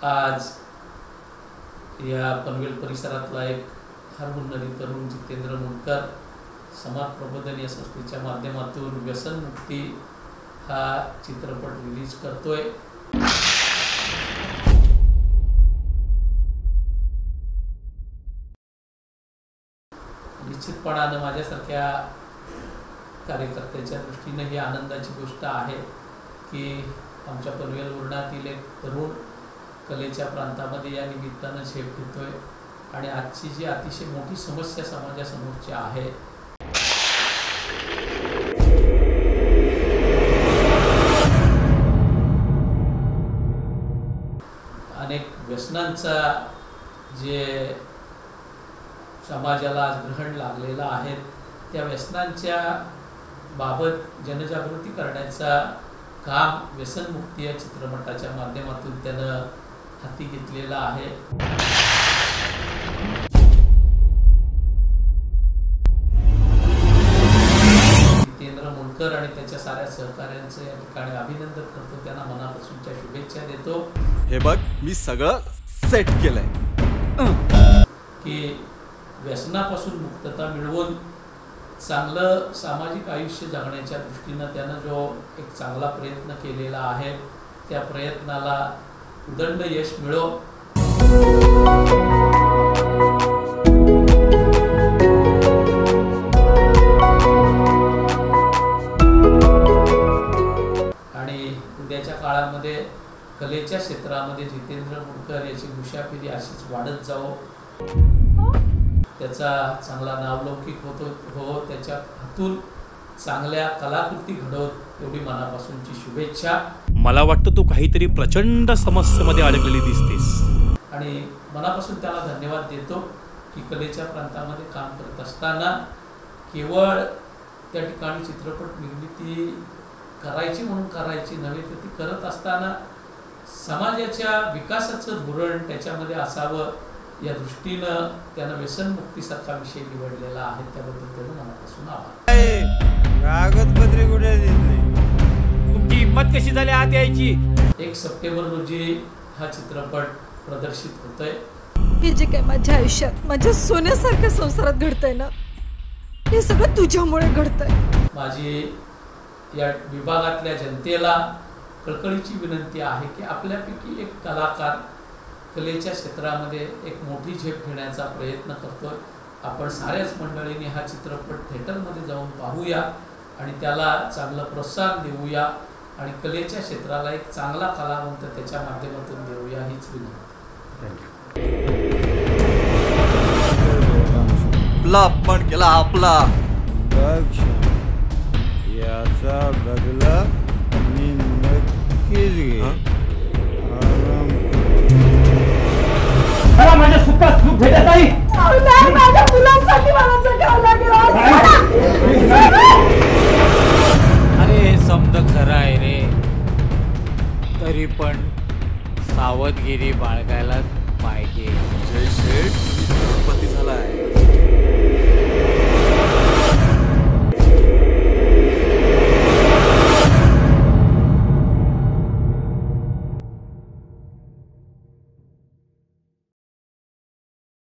आज या पनवेल परिसरातला एक हरहुन्नरी तरुण जितेंद्र मुंडकर समाज प्रबोधन या संस्थेच्या माध्यमातून व्यसनमुक्ती हा चित्रपट रिलीज करतोय। निश्चितपणाने माझ्यासारख्या कार्यकर्त्याच्या दृष्टीने ही आनंदाची गोष्ट आहे की आमच्या पनवेल वर्णातील एक तरुण कलेच्या प्रांतामध्ये या निमित्ताने झेप घेतोय आणि आजची जी अतिशय मोठी समस्या समाजासमोरची आहे अनेक व्यसनांचा जे समाजाला आज ग्रहण लागलेला आहे त्या व्यसनांच्या बाबत जनजागृती करण्याचा काम व्यसनमुक्ती या चित्रपटाच्या माध्यमातून त्यानं हाती घेतलेला आहे। जितेंद्र मुंडकर आणि त्याच्या साऱ्या सहकाऱ्यांचं या ठिकाणी अभिनंदन करतो, त्यांना मनापासूनच्या शुभेच्छा देतो। हे बघ मी सगळं सेट केलंय की व्यसनापासून मुक्तता मिळवून चांगलं सामाजिक आयुष्य जगण्याच्या दृष्टीने त्यानं जो एक चांगला प्रयत्न केलेला आहे त्या प्रयत्नाला उदंड यश मिळो। आणि उद्याच्या काळामध्ये कलेच्या क्षेत्रामध्ये जितेंद्र मुंडकर याची मुशाफिरी अशीच वाढत जावो, त्याचा चांगला नावलौकिक हो, त्याच्या हातून चांगल्या कलाकृती घडवत एवढी मनापासूनची शुभेच्छा। मला वाटतं तू काहीतरी प्रचंड समस्येमध्ये अडकलेली दिसतेस आणि मनापासून त्याला धन्यवाद देतो की कलेच्या प्रांतामध्ये काम करत असताना केवळ त्या ठिकाणी चित्रपट निर्मिती करायची म्हणून करायची नव्हे, तर ती करत असताना समाजाच्या विकासाचं धोरण त्याच्यामध्ये असावं या दृष्टीनं त्यानं व्यसनमुक्तीसारखा विषय निवडलेला आहे, त्याबद्दल त्यानं मनापासून आभार। कागदपत्रे कुठे देत नाही, तुमची हिंमत कशी झाली आत यायची? 1 सप्टेंबर रोजी हा चित्रपट प्रदर्शित होतोय। हे जे काय माझ्या आयुष्यात माझ्या सोन्यासारख्या संसारात घडतंय ना, हे सगळं तुझ्यामुळे घडतंय। माझी या विभागातल्या जनतेला कळकळीची विनंती आहे की आपल्यापैकी एक कलाकार कलेच्या क्षेत्रामध्ये एक मोठी झेप घेण्याचा प्रयत्न करतोय। आपण साऱ्याच मंडळींनी हा चित्रपट थिएटरमध्ये जाऊन पाहूया आणि त्याला चांगलं प्रोत्साहन देऊया आणि कलेच्या क्षेत्राला एक चांगला कलावंत त्याच्या माध्यमातून देऊया हीच विनंती। आपला अपमान केला आपला, याचा बदला मी नक्कीच घेईन। माझ्या सुखात सुख भेटत नाही, माझ्या मुलांसाठी मला जगावं लागेल। अरे हे समज खरं आहे रे, तरी पण सावधगिरी बाळगायला पाहिजे। जय शेठ।